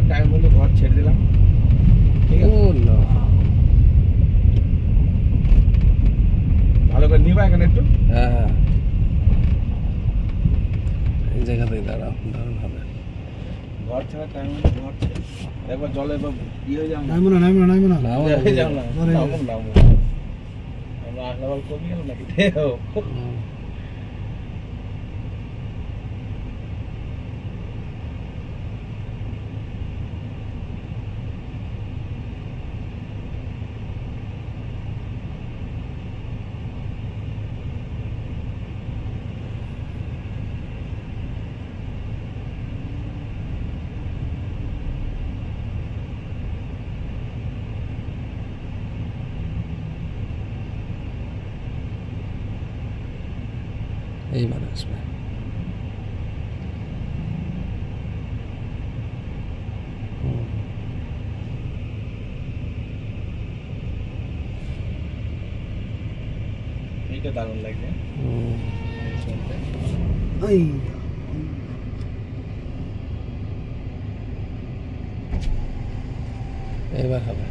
Time মতো ঘর ছেড়ে দিলাম। ঠিক আছে, ভালো করে নিবা এখানে একটু। হ্যাঁ, এই জায়গাতেই দাঁড়াও, দারুণ হবে। ঘর ছাড়া টাইম মতো ঘর ছেড়ে একবার জলে ইয়ে হয়ে যাও না। নামো না আমরা নামো আসলে কমে গেল নাকি? এইবার আসবে। এইটা দারুণ লাগছে। এই এবার হবে।